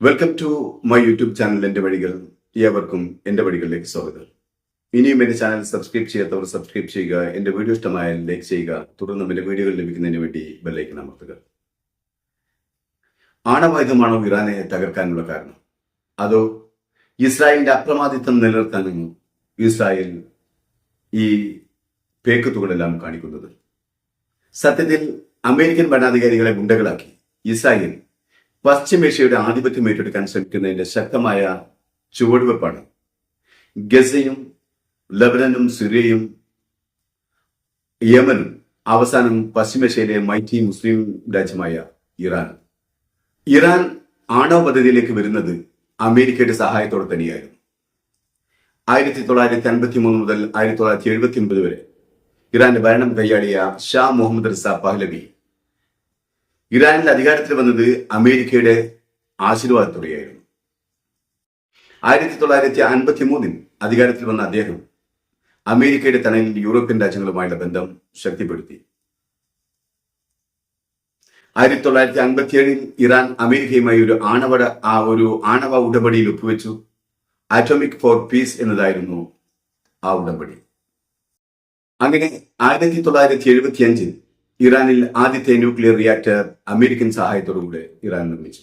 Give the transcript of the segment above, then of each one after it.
Welcome to my YouTube channel എൻ്റെ വഴികൾ. ഏവർക്കും എൻ്റെ വഴികളിലേക്ക് സ്വാഗതം. ഇനിയും എൻ്റെ ചാനൽ സബ്സ്ക്രൈബ് ചെയ്യാത്തവർ സബ്സ്ക്രൈബ് ചെയ്യുക. എൻ്റെ വീഡിയോ ഇഷ്ടമായാൽ ലൈക്ക് ചെയ്യുക. തുടർന്ന് എൻ്റെ വീഡിയോകൾ ലഭിക്കുന്നതിന് വേണ്ടി ബെല്ലൈക്കൺ അമർത്തുക. ആണവായുധമാണോ ഇറാനെ തകർക്കാനുള്ള കാരണം, അതോ ഇസ്രായേലിന്റെ അപ്രമാദിത്വം നിലനിർത്താനാണ് ഇസ്രായേൽ ഈ പേക്കത്തുകളെല്ലാം കാണിക്കുന്നത്? സത്യത്തിൽ അമേരിക്കൻ ഭരണാധികാരികളെ ഗുണ്ടകളാക്കി ഇസ്രായേൽ പശ്ചിമേഷ്യയുടെ ആധിപത്യം ഏറ്റെടുക്കാൻ ശ്രമിക്കുന്നതിന്റെ ശക്തമായ ചുവടുവെപ്പാണ് ഗസയും ലബനനും സിറിയയും യമനും അവസാനം പശ്ചിമേഷ്യയിലെ മൈറ്റി മുസ്ലിം രാജ്യമായ ഇറാൻ. ഇറാൻ ആണവ പദ്ധതിയിലേക്ക് വരുന്നത് അമേരിക്കയുടെ സഹായത്തോടെ തന്നെയായിരുന്നു. 1953 മുതൽ 1979 വരെ ഇറാന്റെ ഭരണം കൈയാളിയ ഷാ മുഹമ്മദ് റിസ പഹ്ലവി ഇറാനിൽ അധികാരത്തിൽ വന്നത് അമേരിക്കയുടെ ആശീർവാദത്തോടെയായിരുന്നു. 1953 അധികാരത്തിൽ വന്ന അദ്ദേഹം അമേരിക്കയുടെ തണലിൽ യൂറോപ്യൻ രാജ്യങ്ങളുമായുള്ള ബന്ധം ശക്തിപ്പെടുത്തി. 1957 ഇറാൻ അമേരിക്കയുമായി ഒരു ആണവ ഉടമ്പടിയിൽ ഒപ്പുവെച്ചു. ആറ്റോമിക് ഫോർ പീസ് എന്നതായിരുന്നു ആ ഉടമ്പടി. അങ്ങനെ 1975 ഇറാനിൽ ആദ്യത്തെ ന്യൂക്ലിയർ റിയാക്ടർ അമേരിക്കൻ സഹായത്തോടുകൂടെ ഇറാൻ നിർമ്മിച്ചു.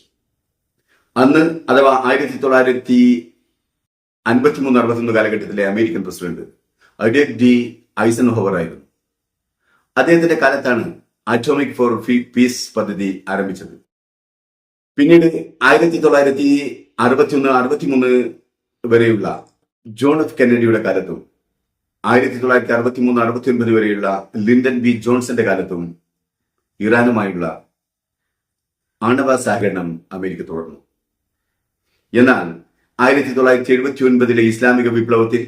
അന്ന് അഥവാ 1953-61 കാലഘട്ടത്തിലെ അമേരിക്കൻ പ്രസിഡന്റ് അഡേക് ഡി ഐസൻഹോവർ ആയിരുന്നു. അദ്ദേഹത്തിന്റെ കാലത്താണ് ആറ്റോമിക് ഫോർ പീസ് പദ്ധതി ആരംഭിച്ചത്. പിന്നീട് 1961-63 വരെയുള്ള ജോൺ എഫ് കെന്നഡിയുടെ കാലത്തും 1963-69 വരെയുള്ള ലിൻഡൻ ബി ജോൺസന്റെ കാലത്തും ഇറാനുമായുള്ള ആണവ സഹകരണം അമേരിക്ക തുടർന്നു. എന്നാൽ 1979 ഇസ്ലാമിക വിപ്ലവത്തിൽ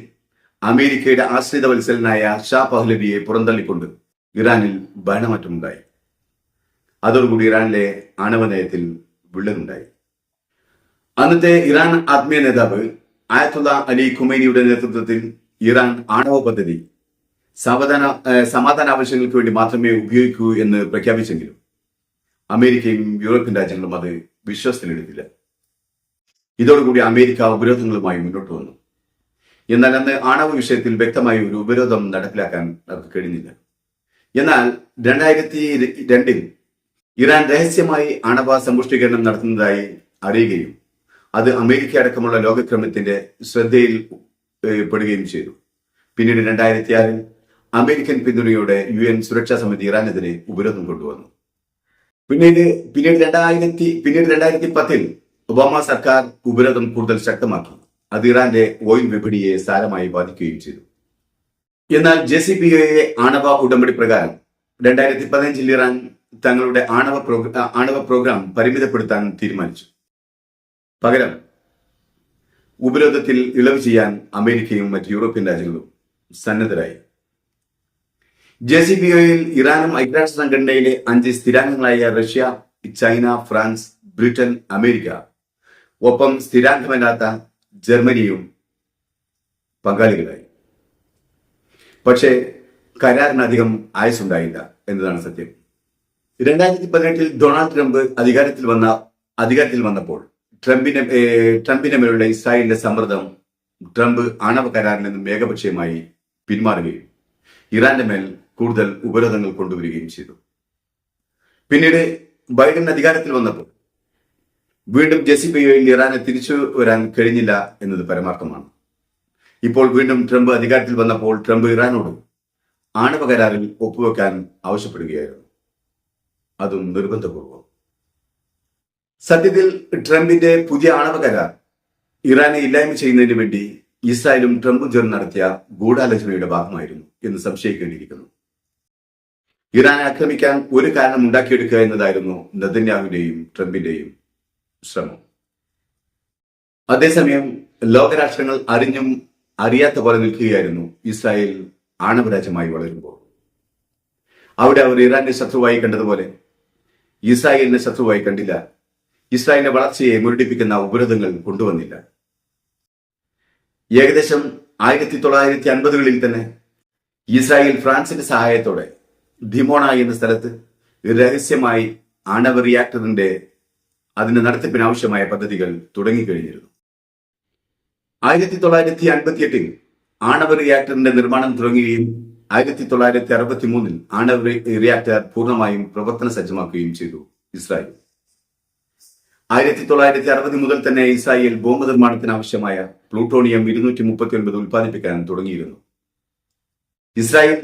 അമേരിക്കയുടെ ആശ്രിത വത്സലനായ ഷാ പഹ്ലവിയെ പുറന്തള്ളിക്കൊണ്ട് ഇറാനിൽ ഭരണമാറ്റമുണ്ടായി. അതോടുകൂടി ഇറാനിലെ ആണവ നയത്തിൽ വിള്ളലുണ്ടായി. അന്നത്തെ ഇറാൻ ആത്മീയ നേതാവ് ആയത്തുള്ള അലി ഖുമൈനിയുടെ നേതൃത്വത്തിൽ ഇറാൻ ആണവ പദ്ധതി സമാധാന ആവശ്യങ്ങൾക്ക് വേണ്ടി മാത്രമേ ഉപയോഗിക്കൂ എന്ന് പ്രഖ്യാപിച്ചെങ്കിലും അമേരിക്കയും യൂറോപ്യൻ രാജ്യങ്ങളും അത് വിശ്വാസത്തിലെടുത്തില്ല. ഇതോടുകൂടി അമേരിക്ക ഉപരോധങ്ങളുമായി മുന്നോട്ട് വന്നു. എന്നാൽ അന്ന് ആണവ വിഷയത്തിൽ വ്യക്തമായ ഒരു ഉപരോധം നടപ്പിലാക്കാൻ അവർക്ക് കഴിഞ്ഞില്ല. എന്നാൽ 2002 ഇറാൻ രഹസ്യമായി ആണവ സമ്പുഷ്ടീകരണം നടത്തുന്നതായി അറിയുകയും അത് അമേരിക്ക അടക്കമുള്ള ലോകക്രമത്തിന്റെ ശ്രദ്ധയിൽ പെടുകയും ചെയ്തു. പിന്നീട് 2006 അമേരിക്കൻ പിന്തുണയോടെ UN സുരക്ഷാ സമിതി ഇറാനെതിരെ ഉപരോധം കൊണ്ടുവന്നു. പിന്നീട് 2010 ഒബാമ സർക്കാർ ഉപരോധം കൂടുതൽ ശക്തമാക്കി. അത് ഇറാന്റെ ഓയിൽ വിപണിയെ സാരമായി ബാധിക്കുകയും ചെയ്തു. എന്നാൽ JCPOA ആണവ ഉടമ്പടി പ്രകാരം 2015 ഇറാൻ തങ്ങളുടെ ആണവ പ്രോഗ്രാം പരിമിതപ്പെടുത്താൻ തീരുമാനിച്ചു. പകരം ഉപരോധത്തിൽ ഇളവ് ചെയ്യാൻ അമേരിക്കയും മറ്റ് യൂറോപ്യൻ രാജ്യങ്ങളും സന്നദ്ധരായി. JCPOAയിൽ ഇറാനും ഐക്യരാഷ്ട്ര സംഘടനയിലെ 5 സ്ഥിരാംഗങ്ങളായ Russia, China, France, Britain, America, ഒപ്പം സ്ഥിരാംഗമല്ലാത്ത ജർമ്മനിയും പങ്കാളികളായി. പക്ഷേ കരാറിനധികം ആയുസ്സുണ്ടായില്ല എന്നതാണ് സത്യം. 2018 ഡൊണാൾഡ് ട്രംപ് അധികാരത്തിൽ വന്നപ്പോൾ ട്രംപിന്റെ മേലുള്ള ഇസ്രായേലിന്റെ സമ്മർദ്ദം ട്രംപ് ആണവ കരാറിൽ നിന്നും ഏകപക്ഷീയമായി പിന്മാറുകയും ഇറാന്റെ മേൽ കൂടുതൽ ഉപരോധങ്ങൾ കൊണ്ടുവരികയും ചെയ്തു. പിന്നീട് ബൈഡൻ അധികാരത്തിൽ വന്നപ്പോൾ വീണ്ടും JCPOAയിൽ ഇറാനെ തിരിച്ചു വരാൻ കഴിഞ്ഞില്ല എന്നത് പരമാർത്ഥമാണ്. ഇപ്പോൾ വീണ്ടും ട്രംപ് അധികാരത്തിൽ വന്നപ്പോൾ ട്രംപ് ഇറാനോട് ആണവ കരാറിൽ ഒപ്പുവെക്കാൻ ആവശ്യപ്പെടുകയായിരുന്നു, അതും നിർബന്ധപൂർവ്വം. സത്യത്തിൽ ട്രംപിന്റെ പുതിയ ആണവ കരാർ ഇറാനെ ഇല്ലായ്മ ചെയ്യുന്നതിന് വേണ്ടി ഇസ്രായേലും ട്രംപും ചേർന്ന് നടത്തിയ ഗൂഢാലോചനയുടെ ഭാഗമായിരുന്നു എന്ന് സംശയിക്കേണ്ടിയിരിക്കുന്നു. ഇറാനെ ആക്രമിക്കാൻ ഒരു കാരണം ഉണ്ടാക്കിയെടുക്കുക എന്നതായിരുന്നു നെതന്യാഹുവിന്റെയും ട്രംപിന്റെയും ശ്രമം. അതേസമയം ലോകരാഷ്ട്രങ്ങൾ അറിഞ്ഞും അറിയാത്ത പോലെ നിൽക്കുകയായിരുന്നു ഇസ്രായേൽ ആണവ രാജ്യമായി വളരുമ്പോൾ. അവിടെ അവർ ഇറാന്റെ ശത്രുവായി കണ്ടതുപോലെ ഇസ്രായേലിനെ ശത്രുവായി കണ്ടില്ല. ഇസ്രായേലിന്റെ വളർച്ചയെ മുരടിപ്പിക്കുന്ന ഉപരോധങ്ങൾ കൊണ്ടുവന്നില്ല. ഏകദേശം 1950-കളിൽ തന്നെ ഇസ്രായേൽ ഫ്രാൻസിന്റെ സഹായത്തോടെ ധിമോണ എന്ന സ്ഥലത്ത് രഹസ്യമായി ആണവ റിയാക്ടറിന്റെ അതിന്റെ നടത്തിപ്പിന് ആവശ്യമായ പദ്ധതികൾ തുടങ്ങിക്കഴിഞ്ഞിരുന്നു. 1958 ആണവ റിയാക്ടറിന്റെ നിർമ്മാണം തുടങ്ങുകയും 1963 ആണവ റിയാക്ടർ പൂർണ്ണമായും പ്രവർത്തന സജ്ജമാക്കുകയും ചെയ്തു ഇസ്രായേൽ. 1960 മുതൽ തന്നെ ഇസ്രായേൽ ബോംബ് നിർമ്മാണത്തിന് ആവശ്യമായ പ്ലൂട്ടോണിയം 239 ഉൽപ്പാദിപ്പിക്കാൻ തുടങ്ങിയിരുന്നു. ഇസ്രായേൽ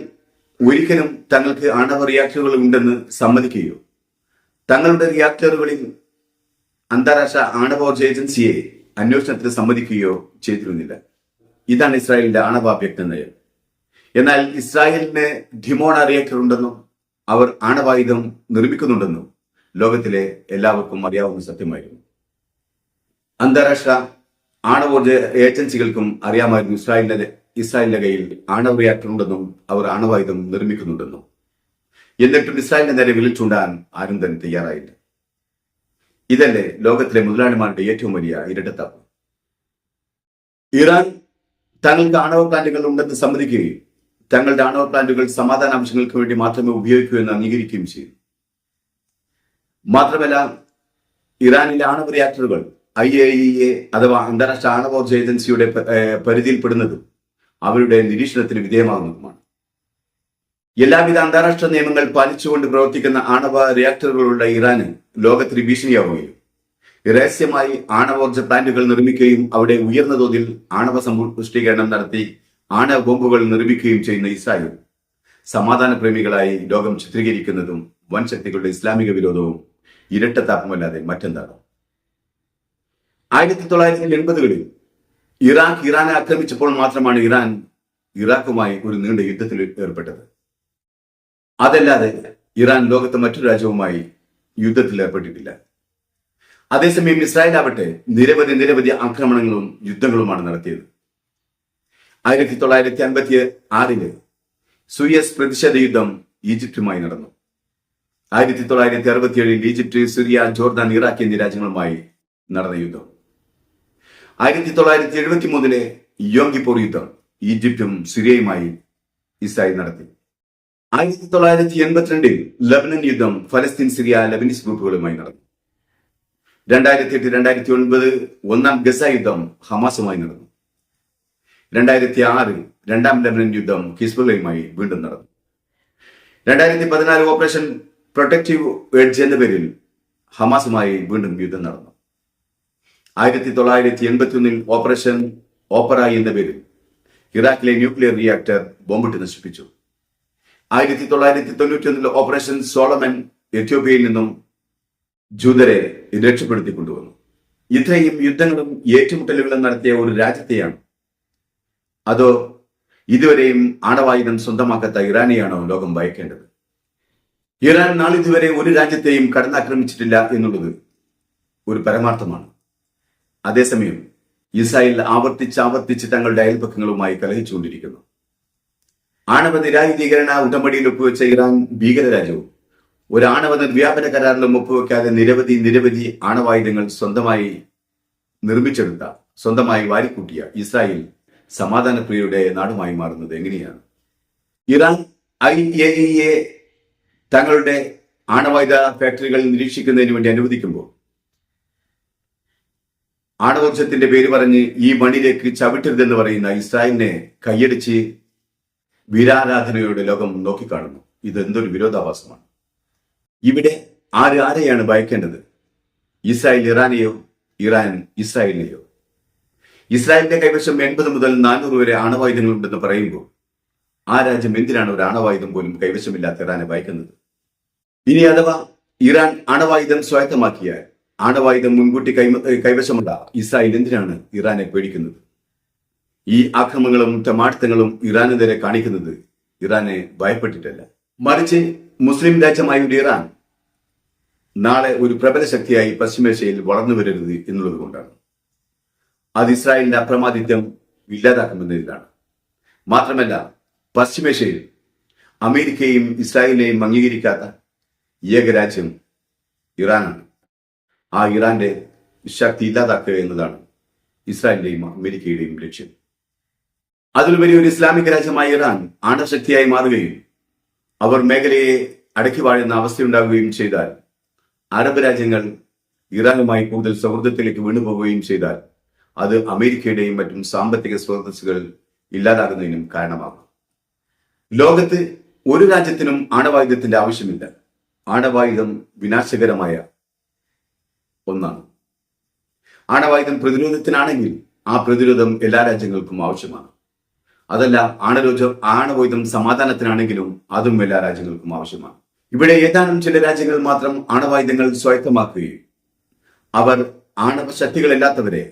ഒരിക്കലും തങ്ങൾക്ക് ആണവ റിയാക്ടറുകൾ ഉണ്ടെന്ന് സമ്മതിക്കുകയോ തങ്ങളുടെ റിയാക്ടറുകളിൽ അന്താരാഷ്ട്ര ആണവോർജ ഏജൻസിയെ അന്വേഷണത്തിന് സമ്മതിക്കുകയോ ചെയ്തിരുന്നില്ല. ഇതാണ് ഇസ്രായേലിന്റെ ആണവാഭ്യക്ത നയം. എന്നാൽ ഇസ്രായേലിന് ഡിമോണ റിയാക്ടർ ഉണ്ടെന്നും അവർ ആണവായുധം നിർമ്മിക്കുന്നുണ്ടെന്നും ലോകത്തിലെ എല്ലാവർക്കും അറിയാവുന്ന സത്യമായിരുന്നു. അന്താരാഷ്ട്ര ആണവോർജ ഏജൻസികൾക്കും അറിയാമായിരുന്നു ഇസ്രായേലിന്റെ കയ്യിൽ ആണവ റിയാക്ടർ ഉണ്ടെന്നും അവർ ആണവായുധം നിർമ്മിക്കുന്നുണ്ടെന്നും. എന്നിട്ടും ഇസ്രായേലിന്റെ നേരെ വിരൽ ചൂണ്ടാൻ ആരും തന്നെ തയ്യാറായില്ല. ഇതല്ലേ ലോകത്തിലെ മുതലാളിമാരുടെ ഏറ്റവും വലിയ ഇരട്ടത്താപ്പ്. ഇറാൻ തങ്ങൾക്ക് ആണവ പ്ലാന്റുകൾ ഉണ്ടെന്ന് സമ്മതിക്കുകയും തങ്ങളുടെ ആണവ പ്ലാന്റുകൾ സമാധാന ആവശ്യങ്ങൾക്ക് വേണ്ടി മാത്രമേ ഉപയോഗിക്കൂ എന്ന് അംഗീകരിക്കുകയും ചെയ്തു. മാത്രമല്ല, ഇറാനിലെ ആണവ റിയാക്ടറുകൾ IAEA അഥവാ അന്താരാഷ്ട്ര ആണവോർജ ഏജൻസിയുടെ പരിധിയിൽപ്പെടുന്നതും അവരുടെ നിരീക്ഷണത്തിന് വിധേയമാകുന്നതുമാണ്. എല്ലാവിധ അന്താരാഷ്ട്ര നിയമങ്ങൾ പാലിച്ചുകൊണ്ട് പ്രവർത്തിക്കുന്ന ആണവ റിയാക്ടറുകളുള്ള ഇറാന് ലോകത്തിന് ഭീഷണിയാവുകയും രഹസ്യമായി ആണവോർജ പ്ലാന്റുകൾ നിർമ്മിക്കുകയും അവിടെ ഉയർന്ന തോതിൽ ആണവ സമ്പുഷ്ടീകരണം നടത്തി ആണവ ബോംബുകൾ നിർമ്മിക്കുകയും ചെയ്യുന്ന ഇസ്രായേൽ സമാധാന പ്രേമികളായി ലോകം ചിത്രീകരിക്കുന്നതും വൻ ശക്തികളുടെ ഇസ്ലാമിക വിരോധവും ഇരട്ടത്താപ്പമല്ലാതെ മറ്റെന്താണ്? 1980കളിൽ ഇറാനെ ആക്രമിച്ചപ്പോൾ മാത്രമാണ് ഇറാൻ ഇറാഖുമായി ഒരു നീണ്ട യുദ്ധത്തിൽ ഏർപ്പെട്ടത്. അതല്ലാതെ ഇറാൻ ലോകത്തെ മറ്റൊരു രാജ്യവുമായി യുദ്ധത്തിൽ ഏർപ്പെട്ടിട്ടില്ല. അതേസമയം ഇസ്രായേൽ ആവട്ടെ നിരവധി ആക്രമണങ്ങളും യുദ്ധങ്ങളുമാണ് നടത്തിയത്. 1956 സൂയസ് പ്രതിഷേധ യുദ്ധം ഈജിപ്തുമായി നടന്നു. 1967 ഈജിപ്ത്, സിറിയ, ജോർദാൻ, ഇറാഖ് എന്നീ രാജ്യങ്ങളുമായി നടന്ന യുദ്ധം. 1973 യോം കിപ്പൂർ യുദ്ധം ഈജിപ്തും സിറിയയുമായി ഇസ്രായേൽ നടത്തി. 1982 ലബനൻ യുദ്ധം ഫലസ്തീൻ, സിറിയ, ലബനീസ് ഗ്രൂപ്പുകളുമായി നടന്നു. 2008-2009 ഒന്നാം ഗസ യുദ്ധം ഹമാസുമായി നടന്നു. 2006 രണ്ടാം ലബനൻ യുദ്ധം ഹിസ്ബുള്ളയുമായി വീണ്ടും നടന്നു. 2014 ഓപ്പറേഷൻ പ്രൊട്ടക്റ്റീവ് എഡ്ജ് എന്ന പേരിൽ ഹമാസുമായി വീണ്ടും യുദ്ധം നടന്നു. 1981 ഓപ്പറേഷൻ ഓപ്പറ എന്ന പേരിൽ ഇറാഖിലെ ന്യൂക്ലിയർ റിയാക്ടർ ബോംബിട്ട് നശിപ്പിച്ചു. 1991 ഓപ്പറേഷൻ സോളമൻ എത്യോപ്യയിൽ നിന്നും ജൂതരെ രക്ഷപ്പെടുത്തി കൊണ്ടുവന്നു. ഇത്രയും യുദ്ധങ്ങളും ഏറ്റുമുട്ടലുകളും നടത്തിയ ഒരു രാജ്യത്തെയാണ്, അതോ ഇതുവരെയും ആണവായുധം സ്വന്തമാക്കാത്ത ഇറാനെയാണോ ലോകം ഭയക്കേണ്ടത്? ഇറാൻ നാളിതുവരെ ഒരു രാജ്യത്തെയും കടന്നാക്രമിച്ചിട്ടില്ല എന്നുള്ളത് ഒരു പരമാർത്ഥമാണ്. അതേസമയം ഇസ്രായേൽ ആവർത്തിച്ച് തങ്ങളുടെ അയൽപക്കങ്ങളുമായി കലഹിച്ചുകൊണ്ടിരിക്കുന്നു. ആണവ നിരായുധീകരണ ഉടമ്പടിയിൽ ഒപ്പുവെച്ച ഇറാൻ ഭീകര രാജ്യവും ഒരു ആണവ നിർവ്യാപന കരാറിലും ഒപ്പുവെക്കാതെ നിരവധി ആണവായുധങ്ങൾ സ്വന്തമായി നിർമ്മിച്ചെടുത്ത, സ്വന്തമായി വാരിക്കൂട്ടിയ ഇസ്രായേൽ സമാധാനപ്രിയരുടെ നാടുമായി മാറുന്നത് എങ്ങനെയാണ്? ഇറാൻ IAEA തങ്ങളുടെ ആണവായുധ ഫാക്ടറികൾ നിരീക്ഷിക്കുന്നതിന് വേണ്ടി അനുവദിക്കുമ്പോൾ ആണവോർജത്തിന്റെ പേര് പറഞ്ഞ് ഈ മണ്ണിലേക്ക് ചവിട്ടരുതെന്ന് പറയുന്ന ഇസ്രായേലിനെ കൈയടിച്ച് വീരാരാധനയോടെ ലോകം നോക്കിക്കാണുന്നു. ഇത് എന്തൊരു വിരോധാഭാസമാണ്! ഇവിടെ ആരെയാണ് ഭയക്കേണ്ടത്? Israel ഇറാനെയോ, Iran ഇസ്രായേലിനെയോ? ഇസ്രായേലിന്റെ കൈവശം 80 മുതൽ 400 വരെ ആണവായുധങ്ങൾ ഉണ്ടെന്ന് പറയുമ്പോൾ ആ രാജ്യം എന്തിനാണ് ഒരു ആണവായുധം പോലും കൈവശമില്ലാത്ത ഇറാനെ ഭയക്കുന്നത്? ഇനി അഥവാ ഇറാൻ ആണവായുധം സ്വായത്തമാക്കിയാൽ ആണവായുധം മുൻകൂട്ടി കൈവശമുള്ള ഇസ്രായേൽ എന്തിനാണ് ഇറാനെ പേടിക്കുന്നത്? ഈ ആക്രമണങ്ങളും തെമാടിത്തങ്ങളും ഇറാനെതിരെ കാണിക്കുന്നത് ഇറാനെ ഭയപ്പെട്ടിട്ടല്ല, മറിച്ച് മുസ്ലിം രാജ്യമായ ഒരു ഇറാൻ നാളെ ഒരു പ്രബല ശക്തിയായി പശ്ചിമേഷ്യയിൽ വളർന്നു വരരുത് എന്നുള്ളത് കൊണ്ടാണ്. അത് ഇസ്രായേലിന്റെ അപ്രമാദിത്യം ഇല്ലാതാക്കുമെന്നതിലാണ്. മാത്രമല്ല, പശ്ചിമേഷ്യയിൽ അമേരിക്കയും ഇസ്രായേലിനെയും അംഗീകരിക്കാത്ത ഏക രാജ്യം ഇറാനാണ്. ആ ഇറാന്റെ ശക്തി ഇല്ലാതാക്കുക എന്നതാണ് ഇസ്രായേലിന്റെയും അമേരിക്കയുടെയും ലക്ഷ്യം. അതിലുപരി ഒരു ഇസ്ലാമിക രാജ്യമായ ഇറാൻ ആണവശക്തിയായി മാറുകയും അവർ മേഖലയെ അടക്കി വാഴുന്ന അവസ്ഥയുണ്ടാവുകയും ചെയ്താൽ അറബ് രാജ്യങ്ങൾ ഇറാനുമായി കൂടുതൽ സൗഹൃദത്തിലേക്ക് വീണുപോവുകയും ചെയ്താൽ അത് അമേരിക്കയുടെയും മറ്റും സാമ്പത്തിക സ്രോതസ്സുകൾ ഇല്ലാതാകുന്നതിനും കാരണമാകും. ലോകത്ത് ഒരു രാജ്യത്തിനും ആണവായുധത്തിന്റെ ആവശ്യമില്ല. ആണവായുധം വിനാശകരമായ ഒന്നാണ്. ആണവായുധം പ്രതിരോധത്തിനാണെങ്കിൽ ആ പ്രതിരോധം എല്ലാ രാജ്യങ്ങൾക്കും ആവശ്യമാണ്. അതല്ല, ആണവായുധം സമാധാനത്തിനാണെങ്കിലും അതും എല്ലാ രാജ്യങ്ങൾക്കും ആവശ്യമാണ്. ഇവിടെ ഏതാനും ചില രാജ്യങ്ങൾ മാത്രം ആണവായുധങ്ങൾ സ്വായത്തമാക്കുകയും അവർ ആണവ ശക്തികളില്ലാത്തവരെ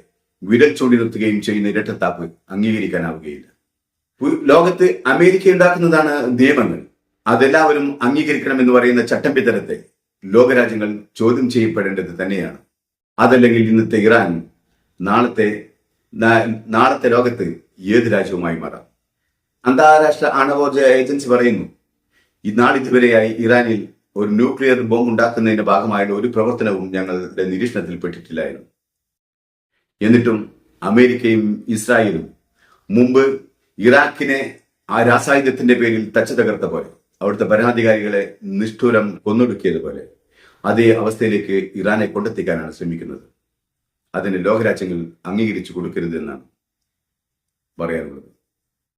വിരൽ ചൂണ്ടി നിർത്തുകയും ചെയ്യുന്ന ഇരട്ടത്താപ്പ് അംഗീകരിക്കാനാവുകയില്ല. ലോകത്ത് അമേരിക്ക ഉണ്ടാക്കുന്നതാണ് നിയമങ്ങൾ. അതെല്ലാവരും അംഗീകരിക്കണമെന്ന് പറയുന്ന ചട്ടമ്പിത്തരത്തെ ലോകരാജ്യങ്ങൾ ചോദ്യം ചെയ്യപ്പെടേണ്ടത് തന്നെയാണ്. അതല്ലെങ്കിൽ ഇന്നത്തെ ഇറാൻ നാളത്തെ ലോകത്ത് ഏത് രാജ്യവുമായി മാറാം. അന്താരാഷ്ട്ര ആണവോർജ ഏജൻസി പറയുന്നു, ഇതുവരെയായി ഇറാനിൽ ഒരു ന്യൂക്ലിയർ ബോംബ് ഉണ്ടാക്കുന്നതിന്റെ ഭാഗമായുള്ള ഒരു പ്രവർത്തനവും ഞങ്ങളുടെ നിരീക്ഷണത്തിൽപ്പെട്ടിട്ടില്ലായിരുന്നു. എന്നിട്ടും അമേരിക്കയും ഇസ്രായേലും മുമ്പ് ഇറാഖിനെ ആ രാസായുധത്തിന്റെ പേരിൽ തച്ചു തകർത്ത പോലെ, അവിടുത്തെ ഭരണാധികാരികളെ നിഷ്ഠൂരം കൊന്നൊടുക്കിയതുപോലെ അതേ അവസ്ഥയിലേക്ക് ഇറാനെ കൊണ്ടെത്തിക്കാനാണ് ശ്രമിക്കുന്നത്. അതിന് ലോകരാജ്യങ്ങൾ അംഗീകരിച്ചു കൊടുക്കരുതെന്നാണ് പറയാനുള്ളത്.